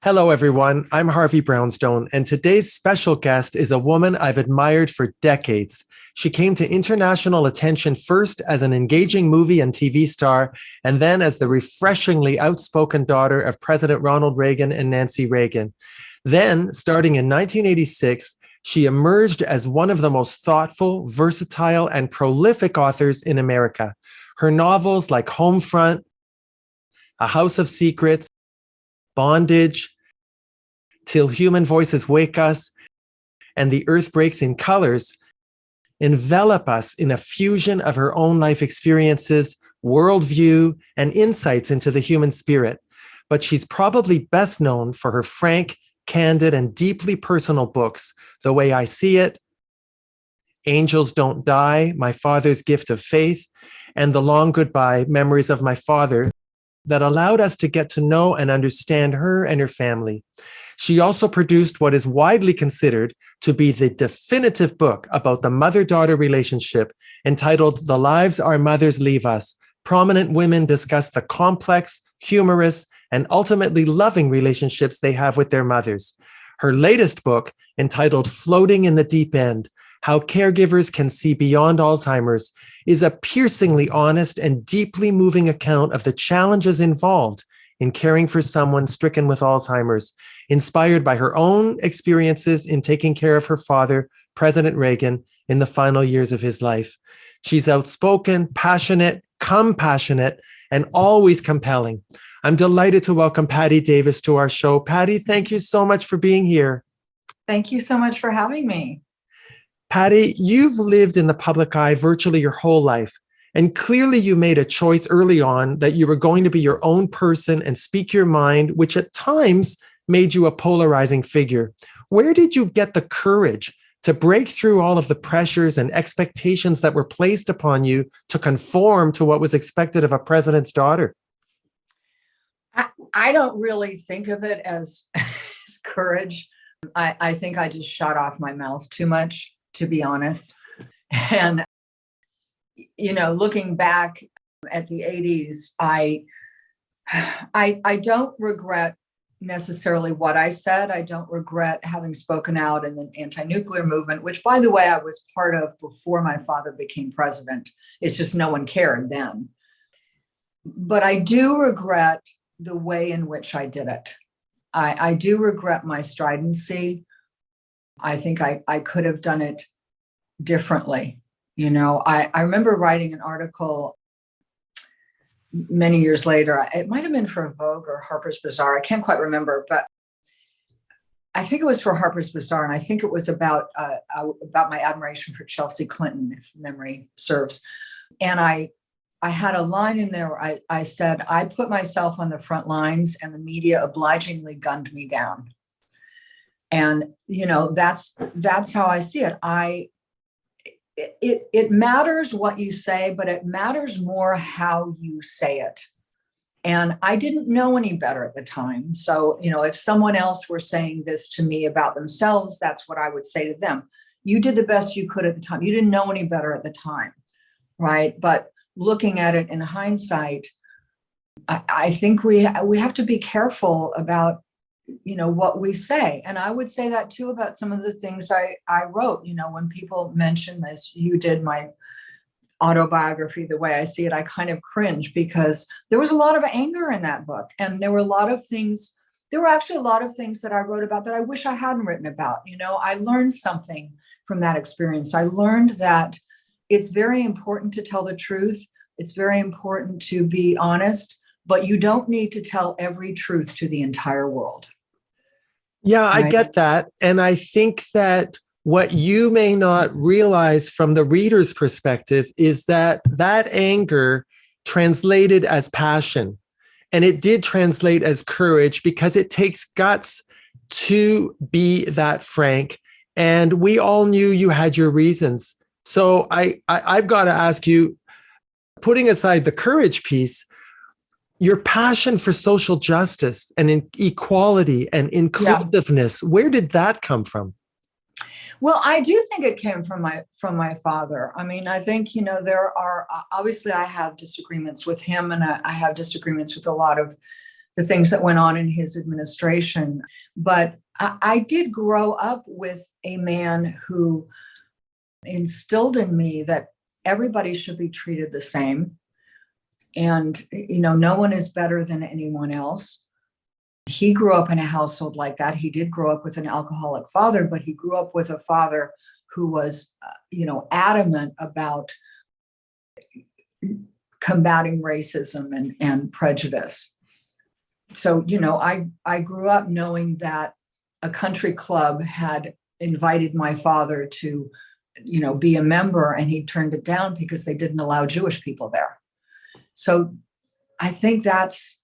Hello, everyone. I'm Harvey Brownstone, and today's special guest is a woman I've admired for decades. She came to international attention first as an engaging movie and TV star, and then as the refreshingly outspoken daughter of President Ronald Reagan and Nancy Reagan. Then, starting in 1986, she emerged as one of the most thoughtful, versatile, and prolific authors in America. Her novels like Homefront, A House of Secrets, Bondage, Till Human Voices Wake Us, and The Earth Breaks in Colors envelop us in a fusion of her own life experiences, worldview, and insights into the human spirit. But she's probably best known for her frank, candid, and deeply personal books, The Way I See It, Angels Don't Die, My Father's Gift of Faith, and The Long Goodbye, Memories of My Father, that allowed us to get to know and understand her and her family. She also produced what is widely considered to be the definitive book about the mother-daughter relationship, entitled The Lives Our Mothers Leave Us. Prominent women discuss the complex, humorous, and ultimately loving relationships they have with their mothers. Her latest book, entitled Floating in the Deep End, How Caregivers Can See Beyond Alzheimer's, is a piercingly honest and deeply moving account of the challenges involved in caring for someone stricken with Alzheimer's, inspired by her own experiences in taking care of her father, President Reagan, in the final years of his life. She's outspoken, passionate, compassionate, and always compelling. I'm delighted to welcome Patti Davis to our show. Patti, thank you so much for being here. Thank you so much for having me. Patti, you've lived in the public eye virtually your whole life, and clearly you made a choice early on that you were going to be your own person and speak your mind, which at times made you a polarizing figure. Where did you get the courage to break through all of the pressures and expectations that were placed upon you to conform to what was expected of a president's daughter? I don't really think of it as courage. I think I just shot off my mouth too much, to be honest. And, looking back at the 80s, I don't regret necessarily what I said. I don't regret having spoken out in the anti-nuclear movement, which, by the way, I was part of before my father became president. It's just no one cared then. But I do regret the way in which I did it. I do regret my stridency. I think I could have done it differently. I remember writing an article many years later. It might have been for Vogue or Harper's Bazaar. I can't quite remember, but I think it was for Harper's Bazaar, and I think it was about my admiration for Chelsea Clinton, if memory serves. And I had a line in there where I said, I put myself on the front lines and the media obligingly gunned me down. And, that's how I see it. It matters what you say, but it matters more how you say it. And I didn't know any better at the time. So, if someone else were saying this to me about themselves, that's what I would say to them. You did the best you could at the time. You didn't know any better at the time, right? But looking at it in hindsight, I think we have to be careful about, what we say. And I would say that too about some of the things I wrote. When people mention this, you did my autobiography, The Way I See It, I kind of cringe because there was a lot of anger in that book. And there were actually a lot of things that I wrote about that I wish I hadn't written about. I learned something from that experience. I learned that it's very important to tell the truth. It's very important to be honest, but you don't need to tell every truth to the entire world. Yeah, Right? I get that. And I think that what you may not realize from the reader's perspective is that anger translated as passion. And it did translate as courage because it takes guts to be that frank. And we all knew you had your reasons. So I've got to ask you, putting aside the courage piece, your passion for social justice and equality and inclusiveness, where did that come from? Well, I do think it came from my father. I mean, I think, there are, obviously I have disagreements with him, and I have disagreements with a lot of the things that went on in his administration. But I did grow up with a man who instilled in me that everybody should be treated the same. And, no one is better than anyone else. He grew up in a household like that. He did grow up with an alcoholic father, but he grew up with a father who was, adamant about combating racism and prejudice. So, I grew up knowing that a country club had invited my father to, be a member, and he turned it down because they didn't allow Jewish people there. So I think that's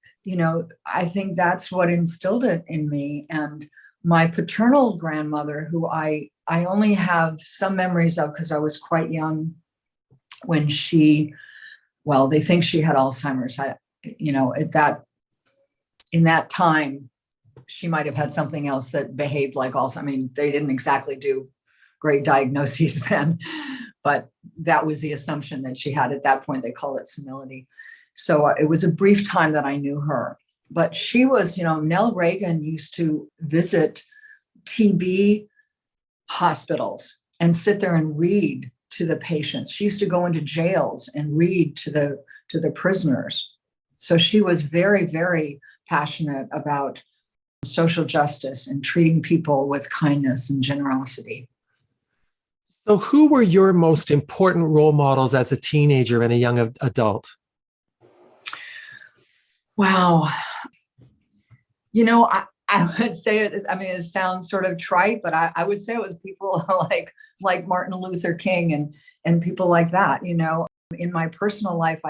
what instilled it in me. And my paternal grandmother, who I only have some memories of because I was quite young when they think she had Alzheimer's. In that time, she might have had something else that behaved like Alzheimer's. I mean, they didn't exactly do great diagnoses then, but that was the assumption that she had at that point. They call it senility. So it was a brief time that I knew her. But she was, Nell Reagan used to visit TB hospitals and sit there and read to the patients. She used to go into jails and read to the prisoners. So she was very, very passionate about social justice and treating people with kindness and generosity. So who were your most important role models as a teenager and a young adult? Wow. I would say it sounds sort of trite, but I would say it was people like Martin Luther King and people like that. In my personal life,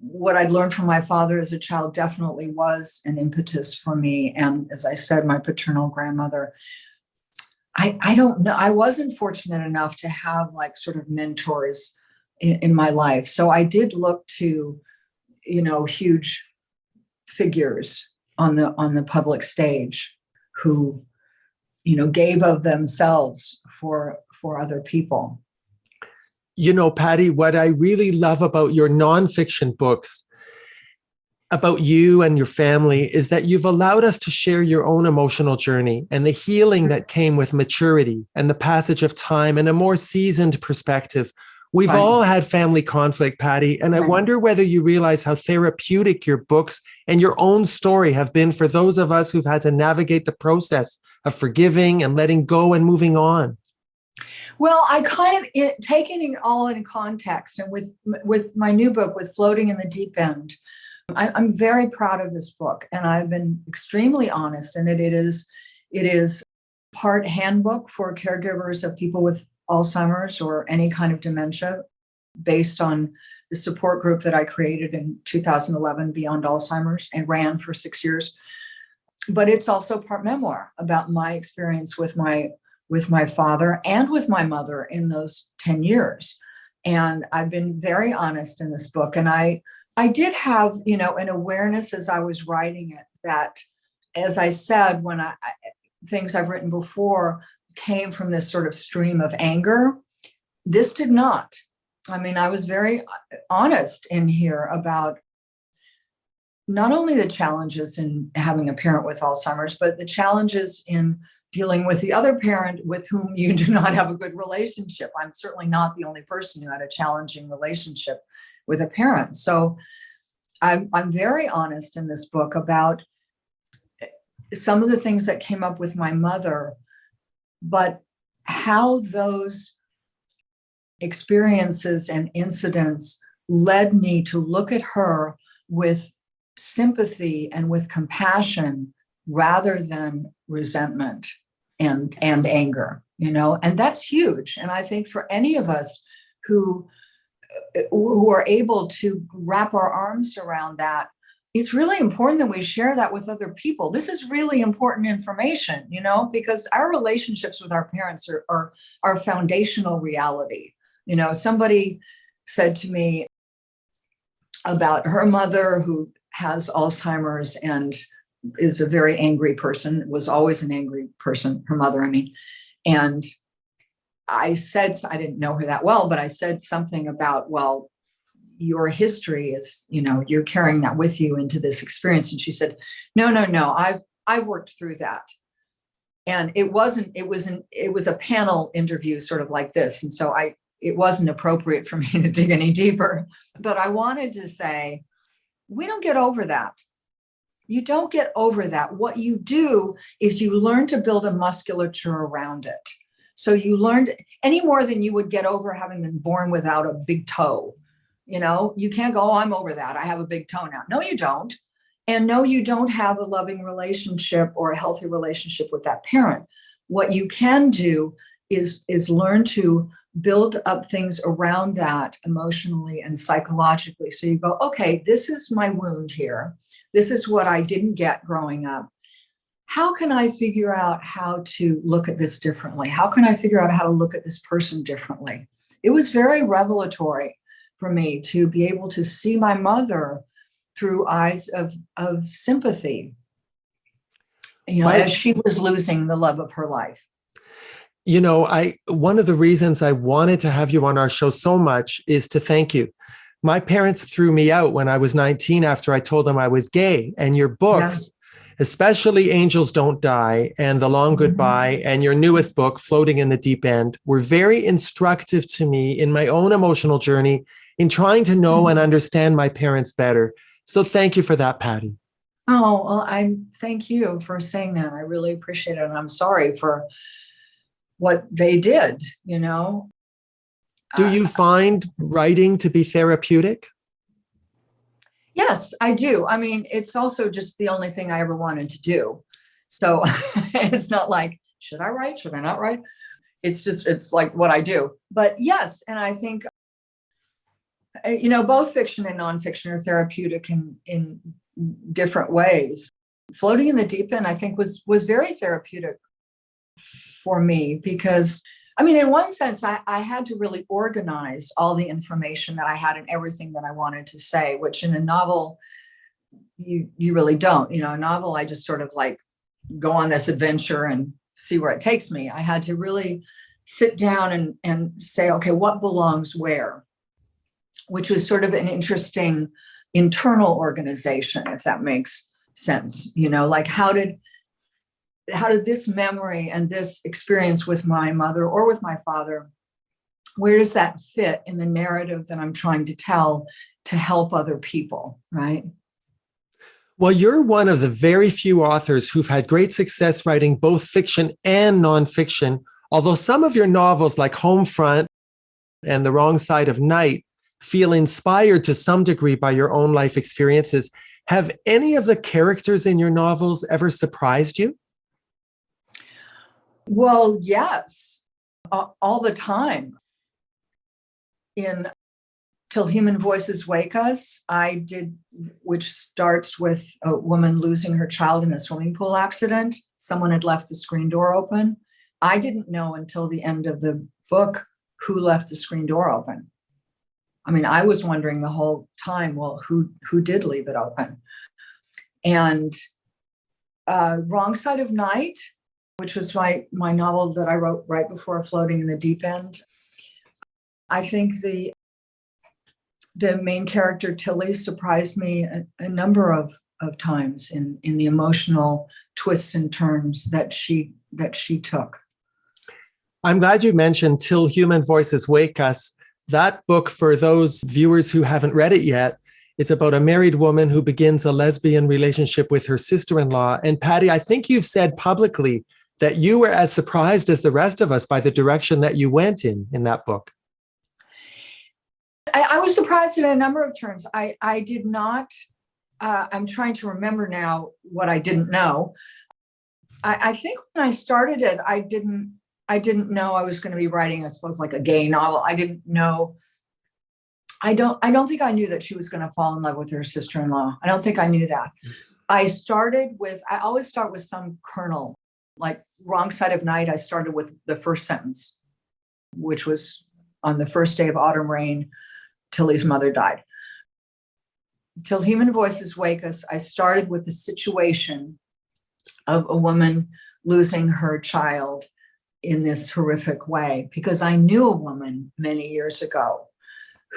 what I'd learned from my father as a child definitely was an impetus for me. And as I said, my paternal grandmother, I don't know. I wasn't fortunate enough to have sort of mentors in my life. So I did look to, huge figures on the public stage who, gave of themselves for other people. Patti, what I really love about your nonfiction books about you and your family is that you've allowed us to share your own emotional journey and the healing that came with maturity and the passage of time and a more seasoned perspective. We've all had family conflict, Patti, and I wonder whether you realize how therapeutic your books and your own story have been for those of us who've had to navigate the process of forgiving and letting go and moving on. Well, I kind of taking it all in context, and with my new book, with Floating in the Deep End, I'm very proud of this book, and I've been extremely honest. And it is part handbook for caregivers of people with Alzheimer's or any kind of dementia, based on the support group that I created in 2011, Beyond Alzheimer's, and ran for 6 years. But it's also part memoir about my experience with my father and with my mother in those 10 years. And I've been very honest in this book. And I did have, an awareness as I was writing it that, as I said, when things I've written before came from this sort of stream of anger, this did not. I was very honest in here about not only the challenges in having a parent with Alzheimer's, but the challenges in dealing with the other parent with whom you do not have a good relationship. I'm certainly not the only person who had a challenging relationship with a parent. So I'm very honest in this book about some of the things that came up with my mother, but how those experiences and incidents led me to look at her with sympathy and with compassion rather than resentment and anger, and that's huge. And I think for any of us who are able to wrap our arms around that, it's really important that we share that with other people. This is really important information, because our relationships with our parents are our foundational reality. Somebody said to me about her mother who has Alzheimer's and is a very angry person, was always an angry person, her mother, and I said, I didn't know her that well, but I said something about, well, your history is, you're carrying that with you into this experience. And she said, no, I've worked through that. And it was a panel interview sort of like this. And so it wasn't appropriate for me to dig any deeper, but I wanted to say, we don't get over that. You don't get over that. What you do is you learn to build a musculature around it. So you learned any more than you would get over having been born without a big toe. You can't go, oh, I'm over that. I have a big toe now. No, you don't. And no, you don't have a loving relationship or a healthy relationship with that parent. What you can do is learn to build up things around that emotionally and psychologically. So you go, okay, this is my wound here. This is what I didn't get growing up. How can I figure out how to look at this differently? How can I figure out how to look at this person differently? It was very revelatory for me to be able to see my mother through eyes of sympathy, as she was losing the love of her life. One of the reasons I wanted to have you on our show so much is to thank you. My parents threw me out when I was 19 after I told them I was gay. And your books, especially Angels Don't Die and The Long Goodbye, and your newest book, Floating in the Deep End, were very instructive to me in my own emotional journey in trying to know and understand my parents better. So thank you for that, Patti. Oh, well, I thank you for saying that. I really appreciate it. And I'm sorry for what they did, Do you find writing to be therapeutic? Yes, I do. I mean, it's also just the only thing I ever wanted to do. So it's not like, should I write? Should I not write? It's like what I do. But yes, and I think, both fiction and nonfiction are therapeutic in different ways. Floating in the Deep End, I think, was very therapeutic for me because, in one sense, I had to really organize all the information that I had and everything that I wanted to say, which in a novel, you really don't. A novel, I just sort of like go on this adventure and see where it takes me. I had to really sit down and say, okay, what belongs where? Which was sort of an interesting internal organization, if that makes sense. Like how did this memory and this experience with my mother or with my father, where does that fit in the narrative that I'm trying to tell to help other people, right? Well, you're one of the very few authors who've had great success writing both fiction and nonfiction, although some of your novels like Homefront and The Wrong Side of Night feel inspired to some degree by your own life experiences. Have any of the characters in your novels ever surprised you? Well, yes, all the time. In Till Human Voices Wake Us, which starts with a woman losing her child in a swimming pool accident. Someone had left the screen door open. I didn't know until the end of the book who left the screen door open. I was wondering the whole time, well, who did leave it open? And Wrong Side of Night, which was my novel that I wrote right before Floating in the Deep End. I think the main character, Tilly, surprised me a number of times in the emotional twists and turns that she took. I'm glad you mentioned Till Human Voices Wake Us. That book, for those viewers who haven't read it yet, it's about a married woman who begins a lesbian relationship with her sister-in-law. And Patti, I think you've said publicly that you were as surprised as the rest of us by the direction that you went in that book. I was surprised in a number of terms. I did not, I'm trying to remember now what I didn't know. I think when I started it, I didn't know I was going to be writing, I suppose, like a gay novel. I didn't know. I don't think I knew that she was going to fall in love with her sister-in-law. I don't think I knew that. I always start with some kernel, like Wrong Side of Night. I started with the first sentence, which was on the first day of autumn rain, Tilly's mother died. Till Human Voices Wake Us, I started with the situation of a woman losing her child in this horrific way, because I knew a woman many years ago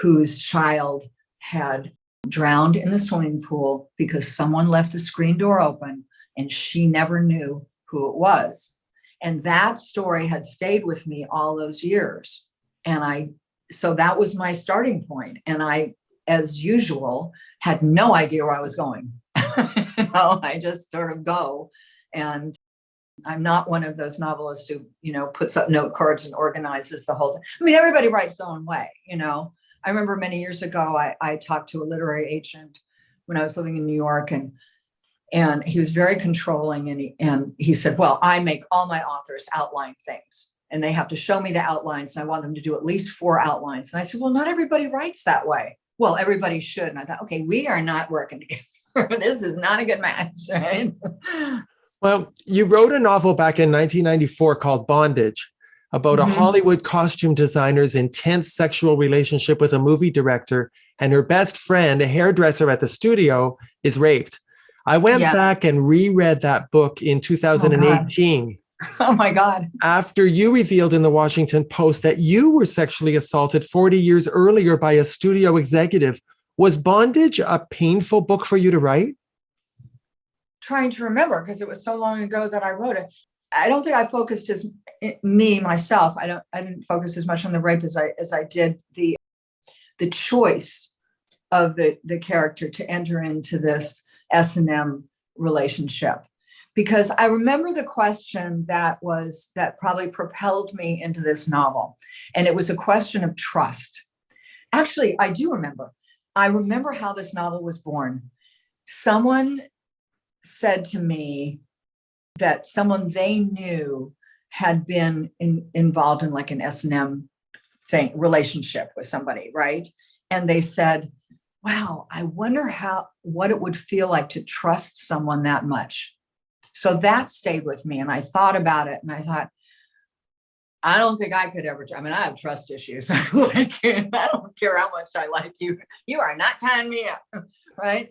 whose child had drowned in the swimming pool because someone left the screen door open and she never knew who it was. And that story had stayed with me all those years. So that was my starting point. And I, as usual, had no idea where I was going. I just sort of go. And I'm not one of those novelists who, puts up note cards and organizes the whole thing. I mean, everybody writes their own way, I remember many years ago, I talked to a literary agent when I was living in New York, and he was very controlling. And he said, well, I make all my authors outline things and they have to show me the outlines. And I want them to do at least 4 outlines. And I said, well, not everybody writes that way. Well, everybody should. And I thought, okay, we are not working together. This is not a good match, right? Well, you wrote a novel back in 1994 called Bondage, about a Hollywood costume designer's intense sexual relationship with a movie director, and her best friend, a hairdresser at the studio, is raped. I went back and reread that book in 2018. Oh my God. After you revealed in the Washington Post that you were sexually assaulted 40 years earlier by a studio executive. Was Bondage a painful book for you to write? Trying to remember, because it was so long ago that I wrote it. I don't think I focused myself. I didn't focus as much on the rape as I did the choice of the character to enter into this S&M relationship. Because I remember the question that probably propelled me into this novel. And it was a question of trust. Actually, I do remember. I remember how this novel was born. Someone said to me that someone they knew had been involved in like an S&M relationship with somebody, right? And they said, wow, I wonder what it would feel like to trust someone that much. So that stayed with me. And I thought about it and I thought, I don't think I could ever. I have trust issues. I don't care how much I like you. You are not tying me up. Right.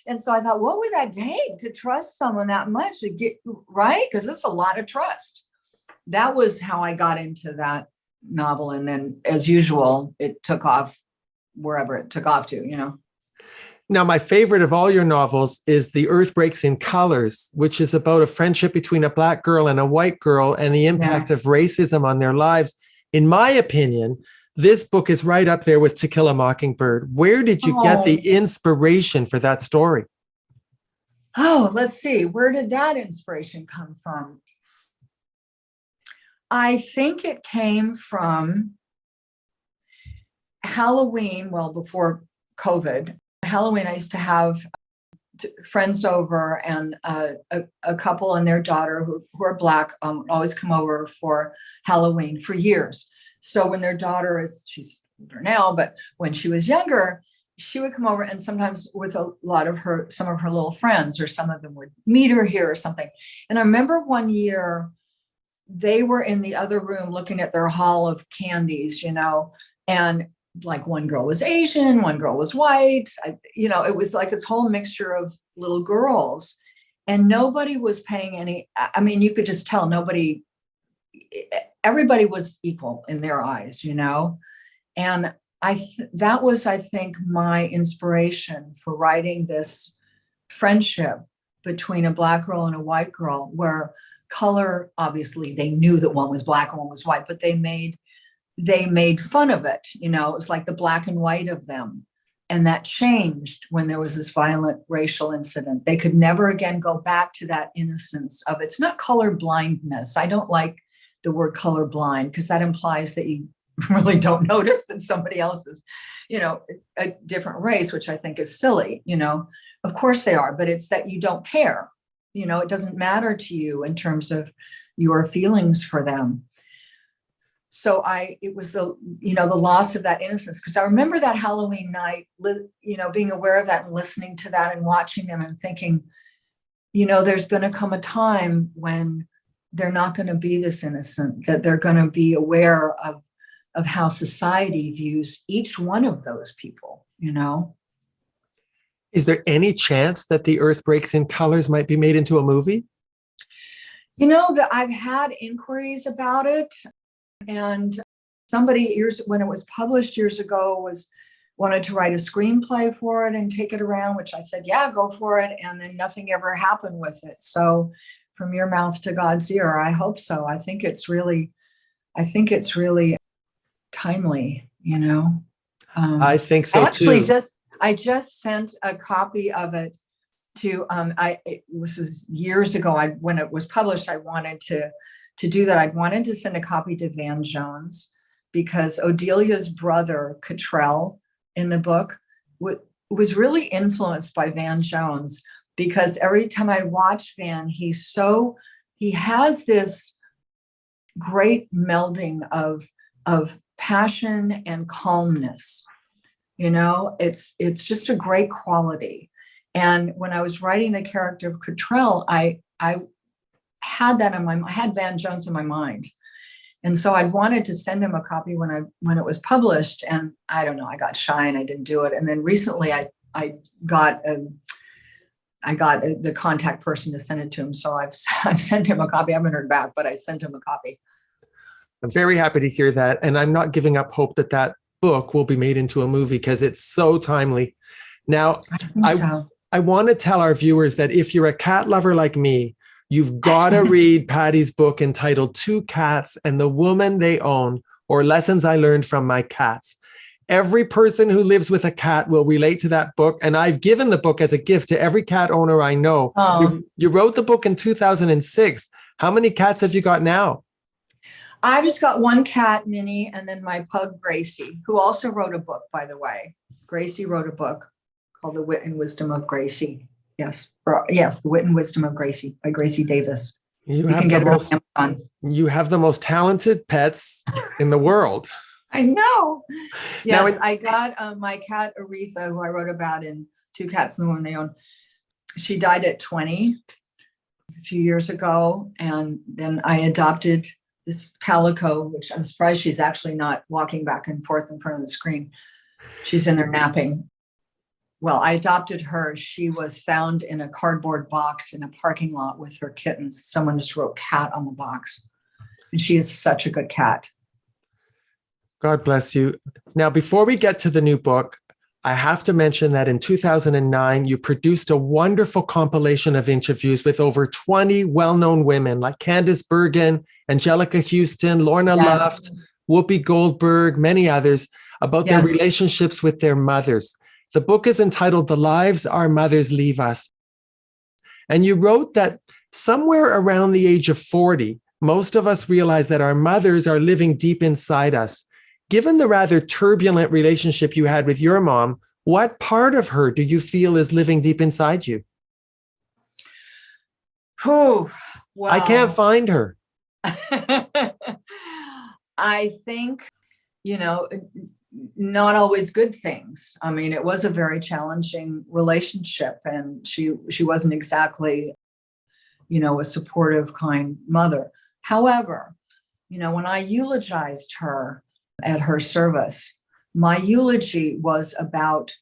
And so I thought, what would that take to trust someone that much to get right? Because it's a lot of trust. That was how I got into that novel. And then, as usual, it took off wherever it took off to, Now, my favorite of all your novels is The Earth Breaks in Colors, which is about a friendship between a Black girl and a white girl and the impact of racism on their lives. In my opinion, this book is right up there with To Kill a Mockingbird. Where did you get the inspiration for that story? Oh, let's see. Where did that inspiration come from? I think it came from Halloween, well, before COVID. Halloween, I used to have friends over, and a couple and their daughter who are Black always come over for Halloween for years. So when their daughter she's older now, but when she was younger, she would come over, and sometimes with some of her little friends, or some of them would meet her here or something. And I remember one year they were in the other room looking at their haul of candies, and like one girl was Asian, one girl was white. It was like this whole mixture of little girls, and nobody was paying any. You could just tell everybody was equal in their eyes, and that was, I think, my inspiration for writing this friendship between a Black girl and a white girl, where color, obviously they knew that one was Black and one was white, but they made fun of it. It was like the black and white of them. And that changed when there was this violent racial incident. They could never again go back to that innocence of, it's not color blindness. I don't like the word color blind, because that implies that you really don't notice that somebody else is, a different race, which I think is silly. Of course they are, but it's that you don't care. It doesn't matter to you in terms of your feelings for them. So it was the loss of that innocence, because I remember that Halloween night, being aware of that and listening to that and watching them and thinking, there's going to come a time when they're not going to be this innocent, that they're going to be aware of how society views each one of those people, Is there any chance that The Earth Breaks in Colors might be made into a movie? That I've had inquiries about it. And somebody when it was published years ago was wanted to write a screenplay for it and take it around, which I said, yeah, go for it. And then nothing ever happened with it. So from your mouth to God's ear, I hope so. I think it's really timely, you know. I think so actually too. I just sent a copy of it to it was years ago. When it was published, I wanted to do that. I wanted to send a copy to Van Jones because Odelia's brother Cottrell in the book was really influenced by Van Jones, because every time I watch Van, he has this great melding of passion and calmness. You know, it's just a great quality. And when I was writing the character of Cottrell, I had that I had Van Jones in my mind. And so I wanted to send him a copy when it was published, and I don't know, I got shy and I didn't do it. And then recently I got the contact person to send it to him. So I've sent him a copy. I haven't heard back, but I sent him a copy. I'm very happy to hear that. And I'm not giving up hope that book will be made into a movie because it's so timely. Now, I want to tell our viewers that if you're a cat lover like me, you've got to read Patti's book entitled Two Cats and the Woman They Own, or Lessons I Learned from My Cats. Every person who lives with a cat will relate to that book. And I've given the book as a gift to every cat owner I know. Oh. You wrote the book in 2006. How many cats have you got now? I've just got one cat, Minnie, and then my pug, Gracie, who also wrote a book, by the way. Gracie wrote a book called The Wit and Wisdom of Gracie. Yes, The Wit and Wisdom of Gracie by Patti Davis. You can get it on Amazon. You have the most talented pets in the world. I know. Yes, I got my cat, Aretha, who I wrote about in Two Cats and the Woman They Own. She died at 20 a few years ago. And then I adopted this calico, which I'm surprised she's actually not walking back and forth in front of the screen. She's in there napping. Well, I adopted her. She was found in a cardboard box in a parking lot with her kittens. Someone just wrote cat on the box. And she is such a good cat. God bless you. Now, before we get to the new book, I have to mention that in 2009, you produced a wonderful compilation of interviews with over 20 well-known women like Candice Bergen, Angelica Houston, Lorna Luft, Whoopi Goldberg, many others, about their relationships with their mothers. The book is entitled The Lives Our Mothers Leave Us. And you wrote that somewhere around the age of 40, most of us realize that our mothers are living deep inside us. Given the rather turbulent relationship you had with your mom, what part of her do you feel is living deep inside you? Oh, wow. I can't find her. I think, not always good things. I mean, it was a very challenging relationship, and she wasn't exactly, a supportive, kind mother. However, when I eulogized her at her service, my eulogy was about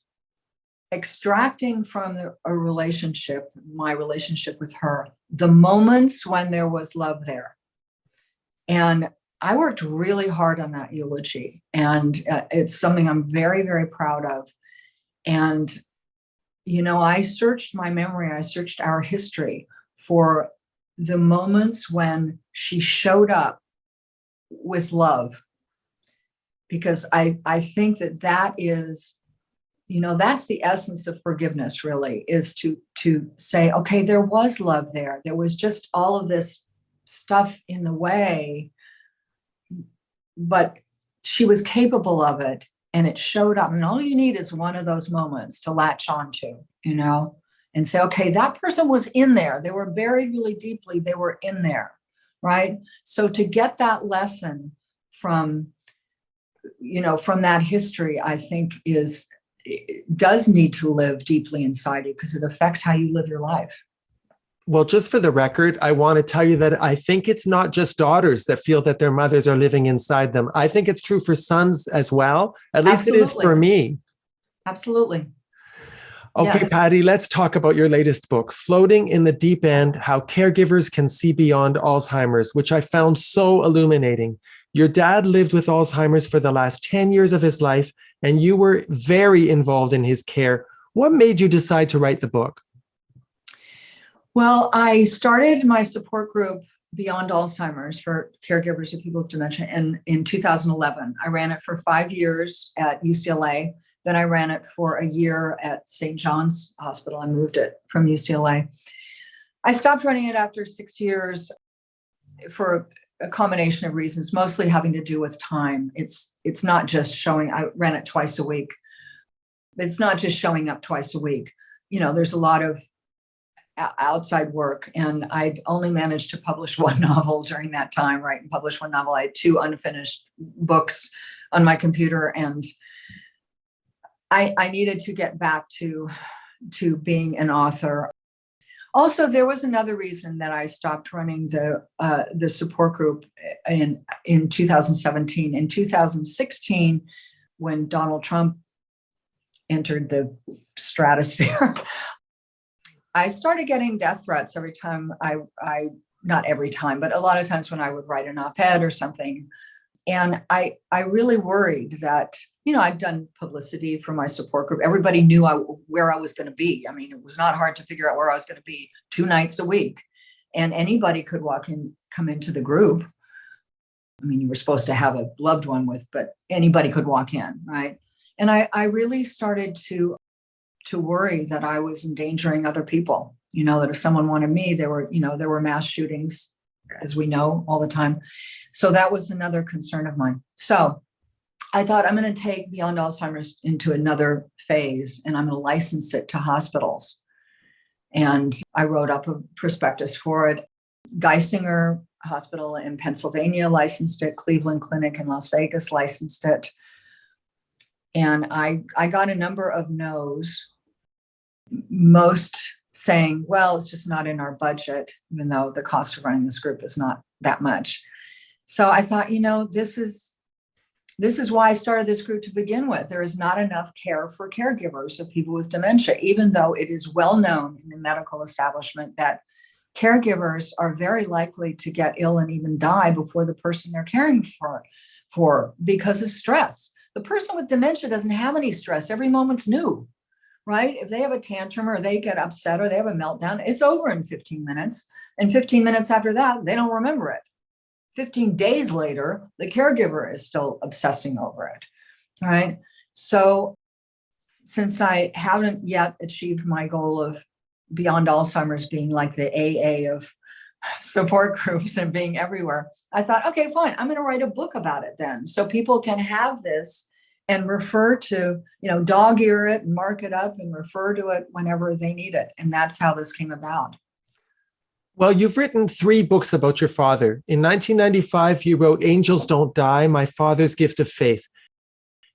extracting from my relationship with her, the moments when there was love there. And I worked really hard on that eulogy, and it's something I'm very, very proud of. And, I searched my memory, I searched our history for the moments when she showed up with love. Because I think that is, that's the essence of forgiveness, really, is to say, okay, there was love there. There was just all of this stuff in the way, but she was capable of it, and it showed up. And all you need is one of those moments to latch onto, and say, okay, that person was in there. They were buried really deeply. They were in there, right? So to get that lesson from that history, I think does need to live deeply inside you, because it affects how you live your life. Well, just for the record, I want to tell you that I think it's not just daughters that feel that their mothers are living inside them. I think it's true for sons as well. At least it is for me. Absolutely. Okay, Yes. Patti, let's talk about your latest book, Floating in the Deep End, How Caregivers Can See Beyond Alzheimer's, which I found so illuminating. Your dad lived with Alzheimer's for the last 10 years of his life, and you were very involved in his care. What made you decide to write the book? Well, I started my support group Beyond Alzheimer's for caregivers of people with dementia in 2011. I ran it for 5 years at UCLA. Then I ran it for a year at St. John's Hospital. I moved it from UCLA. I stopped running it after 6 years for a combination of reasons, mostly having to do with time. It's not just showing, I ran it twice a week. It's not just showing up twice a week. There's a lot of outside work, and I'd only managed to publish one novel during that time, right? And publish one novel. I had 2 unfinished books on my computer, and I needed to get back to being an author. Also, there was another reason that I stopped running the support group in 2017. In 2016, when Donald Trump entered the stratosphere, I started getting death threats every time not every time, but a lot of times when I would write an op-ed or something. And I really worried that, I'd done publicity for my support group. Everybody knew where I was going to be. I mean, it was not hard to figure out where I was going to be 2 nights a week. And anybody could come into the group. I mean, you were supposed to have a loved one but anybody could walk in, right? And I really started to worry that I was endangering other people, that if someone wanted me, there were mass shootings, as we know, all the time. So that was another concern of mine. So I thought, I'm going to take Beyond Alzheimer's into another phase, and I'm going to license it to hospitals. And I wrote up a prospectus for it. Geisinger Hospital in Pennsylvania licensed it. Cleveland Clinic in Las Vegas licensed it. And I got a number of no's, most saying, well, it's just not in our budget, even though the cost of running this group is not that much. So I thought, this is why I started this group to begin with. There is not enough care for caregivers of people with dementia, even though it is well known in the medical establishment that caregivers are very likely to get ill and even die before the person they're caring for because of stress. The person with dementia doesn't have any stress. Every moment's new, right? If they have a tantrum or they get upset or they have a meltdown, it's over in 15 minutes. And 15 minutes after that, they don't remember it. 15 days later, the caregiver is still obsessing over it, right? So since I haven't yet achieved my goal of Beyond Alzheimer's being like the AA of support groups and being everywhere, I thought, okay, fine, I'm going to write a book about it then. So people can have this and refer to, dog ear it and mark it up and refer to it whenever they need it. And that's how this came about. Well, you've written 3 books about your father. In 1995, you wrote Angels Don't Die, My Father's Gift of Faith.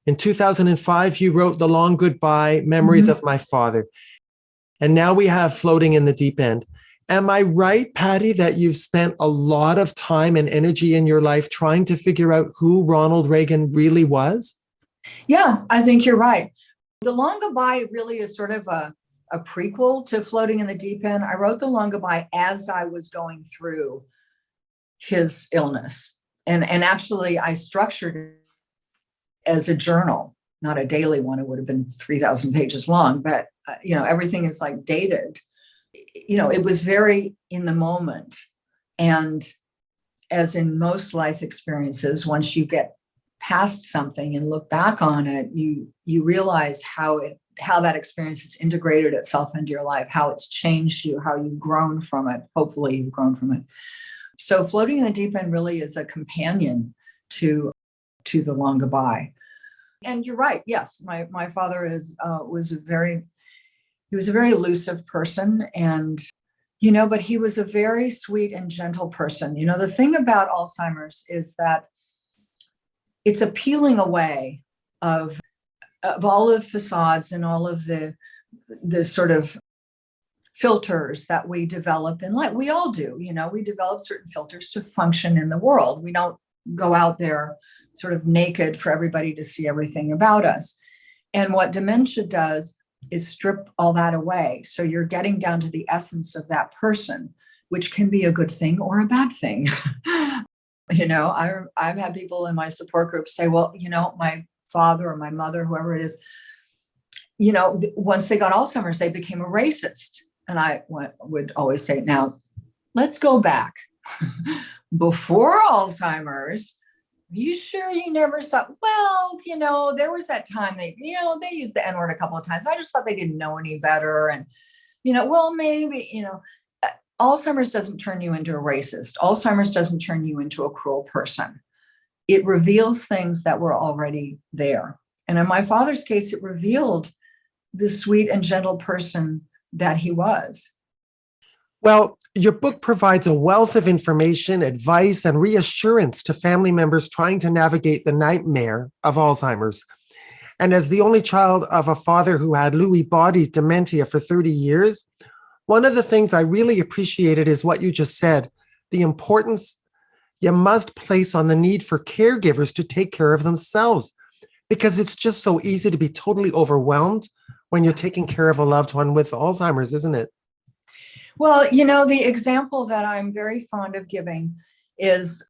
In 2005, you wrote The Long Goodbye, Memories of My Father. And now we have Floating in the Deep End. Am I right, Patti, that you've spent a lot of time and energy in your life trying to figure out who Ronald Reagan really was? Yeah, I think you're right. The Long Goodbye really is sort of a prequel to Floating in the Deep End. I wrote The Long Goodbye as I was going through his illness. And actually, I structured it as a journal, not a daily one. It would have been 3,000 pages long, but, everything is like dated. It was very in the moment. And as in most life experiences, once you get past something and look back on it, you realize how that experience has integrated itself into your life, how it's changed you, how you've grown from it. Hopefully you've grown from it. So Floating in the Deep End really is a companion to The Long Goodbye. And you're right. Yes, my father was a very elusive person, and but he was a very sweet and gentle person. The thing about Alzheimer's is that it's a peeling away of all of facades and all of the sort of filters that we develop in life. We all do, we develop certain filters to function in the world. We don't go out there sort of naked for everybody to see everything about us. And what dementia does is strip all that away. So you're getting down to the essence of that person, which can be a good thing or a bad thing. I've had people in my support group say, well, father or my mother, whoever it is, you know, once they got Alzheimer's, they became a racist. And I would always say, now, let's go back. Before Alzheimer's, you sure you never saw? Well, you know, there was that time they used the N-word a couple of times. I just thought they didn't know any better. And, you know, well, maybe, you know, Alzheimer's doesn't turn you into a racist. Alzheimer's doesn't turn you into a cruel person. It reveals things that were already there. And in my father's case, it revealed the sweet and gentle person that he was. Well, your book provides a wealth of information, advice, and reassurance to family members trying to navigate the nightmare of Alzheimer's. And as the only child of a father who had Lewy body dementia for 30 years, one of the things I really appreciated is what you just said, the importance you must place on the need for caregivers to take care of themselves, because it's just so easy to be totally overwhelmed when you're taking care of a loved one with Alzheimer's, isn't it? Well, you know, the example that I'm very fond of giving is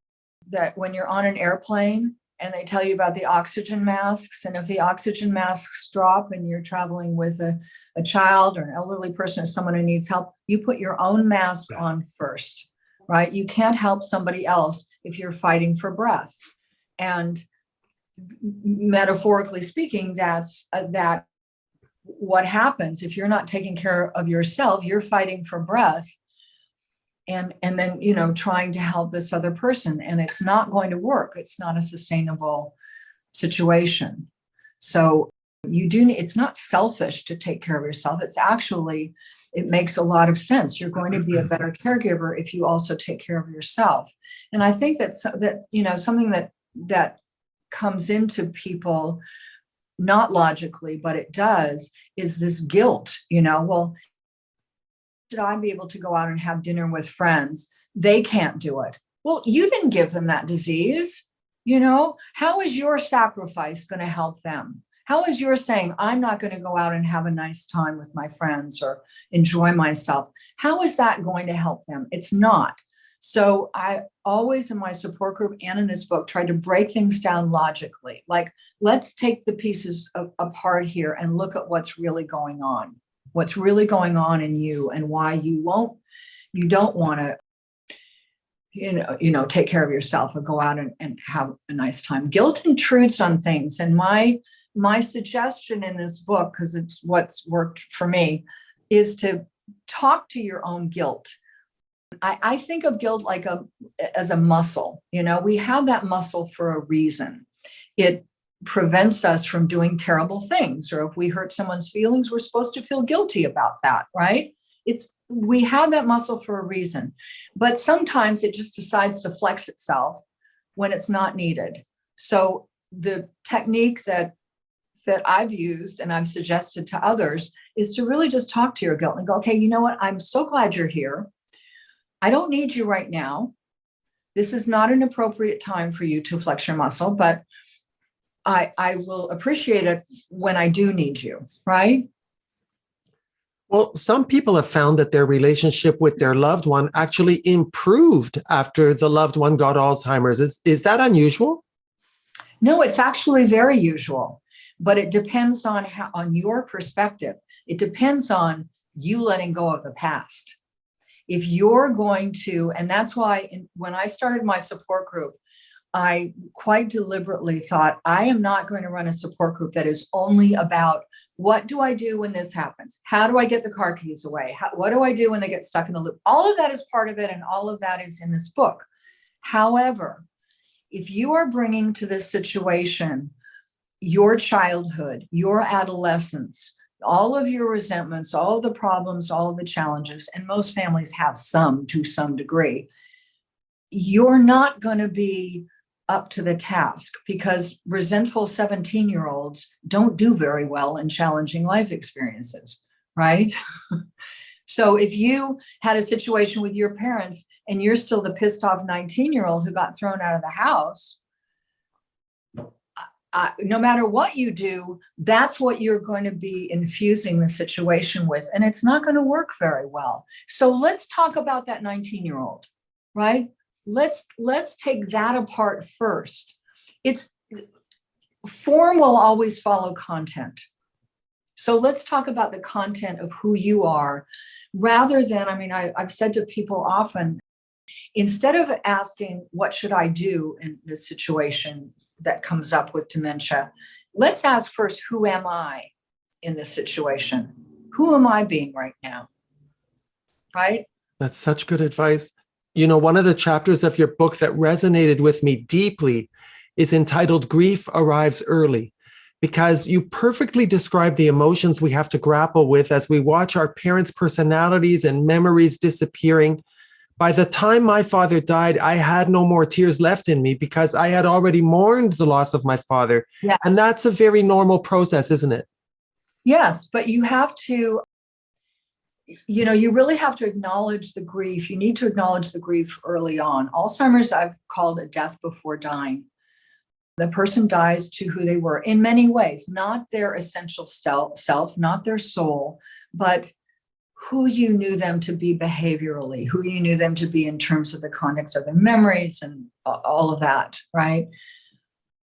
that when you're on an airplane and they tell you about the oxygen masks, and if the oxygen masks drop and you're traveling with a child or an elderly person or someone who needs help, you put your own mask on first, right? You can't help somebody else if you're fighting for breath. And metaphorically speaking, that's that what happens if you're not taking care of yourself. You're fighting for breath and then, you know, trying to help this other person, and it's not going to work. It's not a sustainable situation. So it's not selfish to take care of yourself. It's actually, it makes a lot of sense. You're going to be a better caregiver if you also take care of yourself. And I think that you know, something that comes into people, not logically, but it does, is this guilt, you know, well, should I be able to go out and have dinner with friends? They can't do it. Well, you didn't give them that disease. You know, how is your sacrifice going to help them? How is your saying, I'm not going to go out and have a nice time with my friends or enjoy myself? How is that going to help them? It's not. So I always, in my support group and in this book, try to break things down logically. Like, let's take the pieces apart here and look at what's really going on in you, and why you don't want to, you know, take care of yourself or go out and have a nice time. Guilt intrudes on things. And my suggestion in this book, because it's what's worked for me, is to talk to your own guilt. I think of guilt like as a muscle. You know, we have that muscle for a reason. It prevents us from doing terrible things, or if we hurt someone's feelings, we're supposed to feel guilty about that, right? We have that muscle for a reason, but sometimes it just decides to flex itself when it's not needed. So the technique that I've used and I've suggested to others is to really just talk to your guilt and go, okay, you know what? I'm so glad you're here. I don't need you right now. This is not an appropriate time for you to flex your muscle, but I will appreciate it when I do need you, right? Well, some people have found that their relationship with their loved one actually improved after the loved one got Alzheimer's. Is that unusual? No, it's actually very usual, but it depends on your perspective. It depends on you letting go of the past. If you're going to, and that's why when I started my support group, I quite deliberately thought, I am not going to run a support group that is only about what do I do when this happens? How do I get the car keys away? What do I do when they get stuck in the loop? All of that is part of it, and all of that is in this book. However, if you are bringing to this situation your childhood, your adolescence, all of your resentments, all of the problems, all of the challenges, and most families have some to some degree, you're not going to be up to the task, because resentful 17-year-olds don't do very well in challenging life experiences, right? So if you had a situation with your parents and you're still the pissed off 19-year-old who got thrown out of the house, no matter what you do, that's what you're going to be infusing the situation with, and it's not going to work very well. So let's talk about that 19-year-old, right? Let's take that apart first. form will always follow content. So let's talk about the content of who you are rather than, I've said to people often, instead of asking, what should I do in this situation that comes up with dementia? Let's ask first, who am I in this situation? Who am I being right now? Right? That's such good advice. You know, one of the chapters of your book that resonated with me deeply is entitled Grief Arrives Early, because you perfectly describe the emotions we have to grapple with as we watch our parents' personalities and memories disappearing. By the time my father died, I had no more tears left in me because I had already mourned the loss of my father. Yeah. And that's a very normal process, isn't it? Yes, but you have to, you really have to acknowledge the grief. You need to acknowledge the grief early on. Alzheimer's, I've called a death before dying. The person dies to who they were in many ways, not their essential self, not their soul, but who you knew them to be behaviorally, who you knew them to be in terms of the context of their memories and all of that, right?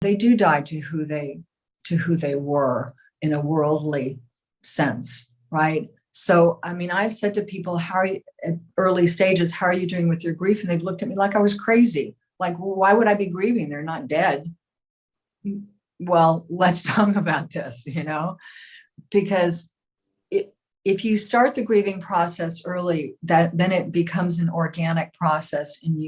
They do die to who they were in a worldly sense, right? So, I've said to people, how are you at early stages, how are you doing with your grief? And they've looked at me like I was crazy. Like, well, why would I be grieving? They're not dead. Well, let's talk about this, because if you start the grieving process early, then it becomes an organic process and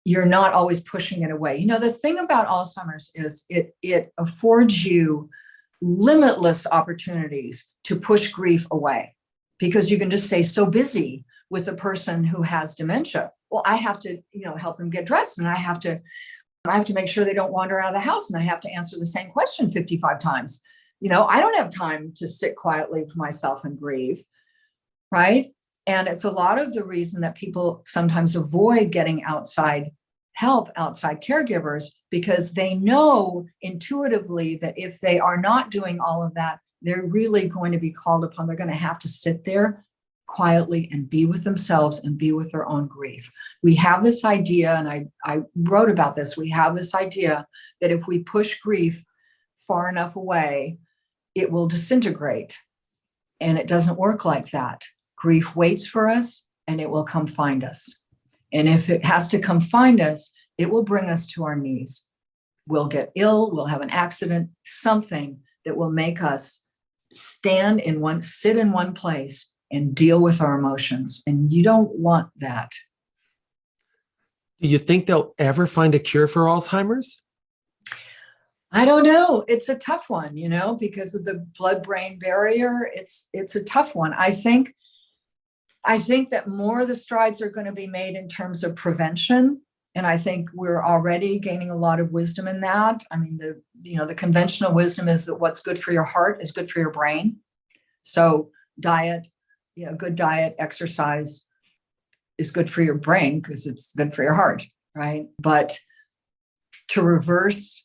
you're not always pushing it away. The thing about Alzheimer's is it affords you limitless opportunities to push grief away because you can just stay so busy with a person who has dementia. Well, I have to, help them get dressed, and I have to make sure they don't wander out of the house, and I have to answer the same question 55 times. I don't have time to sit quietly for myself and grieve, right? And it's a lot of the reason that people sometimes avoid getting outside help, outside caregivers, because they know intuitively that if they are not doing all of that, they're really going to be called upon. They're going to have to sit there quietly and be with themselves and be with their own grief. We have this idea, and I wrote about this, we have this idea that if we push grief far enough away, it will disintegrate. And it doesn't work like that. Grief waits for us and it will come find us. And if it has to come find us, it will bring us to our knees. We'll get ill, we'll have an accident, something that will make us sit in one place and deal with our emotions. And you don't want that. Do you think they'll ever find a cure for Alzheimer's? I don't know. It's a tough one, because of the blood-brain barrier. It's a tough one. I think that more of the strides are going to be made in terms of prevention. And I think we're already gaining a lot of wisdom in that. The conventional wisdom is that what's good for your heart is good for your brain. So diet, good diet, exercise is good for your brain because it's good for your heart, right? But to reverse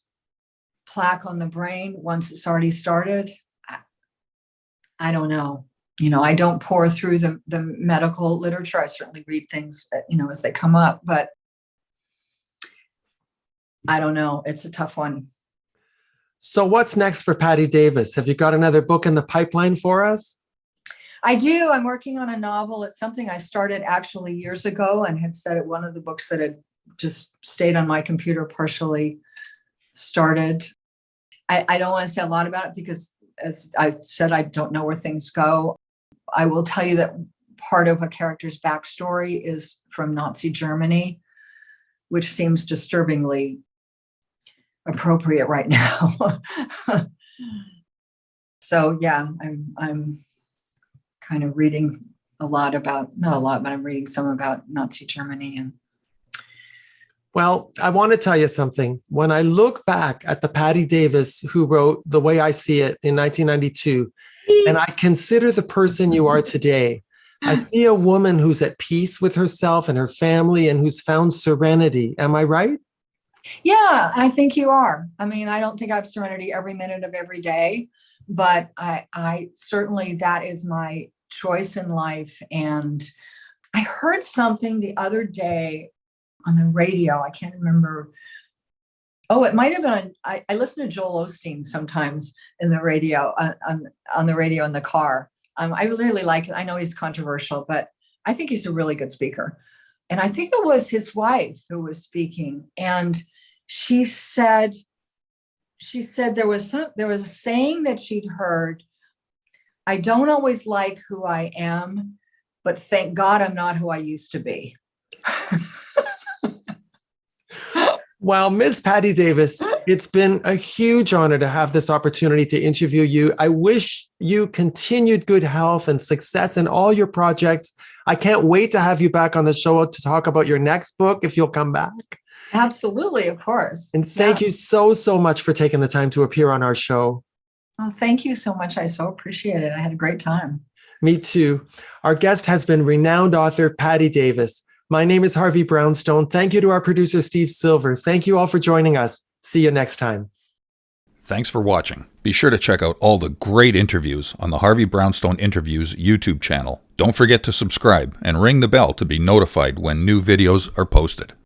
plaque on the brain once it's already started, I don't know. I don't pour through the medical literature. I certainly read things, as they come up, but I don't know. It's a tough one. So what's next for Patti Davis? Have you got another book in the pipeline for us? I do. I'm working on a novel. It's something I started actually years ago and had said one of the books that had just stayed on my computer partially started. I don't want to say a lot about it because, as I said, I don't know where things go. I will tell you that part of a character's backstory is from Nazi Germany, which seems disturbingly appropriate right now. So yeah, I'm kind of reading not a lot, but I'm reading some about Nazi Germany. And well, I want to tell you something. When I look back at the Patti Davis who wrote The Way I See It in 1992, and I consider the person you are today, I see a woman who's at peace with herself and her family and who's found serenity. Am I right? Yeah, I think you are. I don't think I have serenity every minute of every day, but I certainly, that is my choice in life. And I heard something the other day on the radio. I can't remember. Oh, it might have been. I listen to Joel Osteen sometimes in the radio on the radio in the car. I really like it. I know he's controversial, but I think he's a really good speaker. And I think it was his wife who was speaking, and she said there was a saying that she'd heard. I don't always like who I am, but thank God I'm not who I used to be. Well, Ms. Patti Davis, it's been a huge honor to have this opportunity to interview you. I wish you continued good health and success in all your projects. I can't wait to have you back on the show to talk about your next book, if you'll come back. Absolutely, of course. And thank you so much for taking the time to appear on our show. Oh, thank you so much. I so appreciate it. I had a great time. Me too. Our guest has been renowned author Patti Davis. My name is Harvey Brownstone. Thank you to our producer, Steve Silver. Thank you all for joining us. See you next time. Thanks for watching. Be sure to check out all the great interviews on the Harvey Brownstone Interviews YouTube channel. Don't forget to subscribe and ring the bell to be notified when new videos are posted.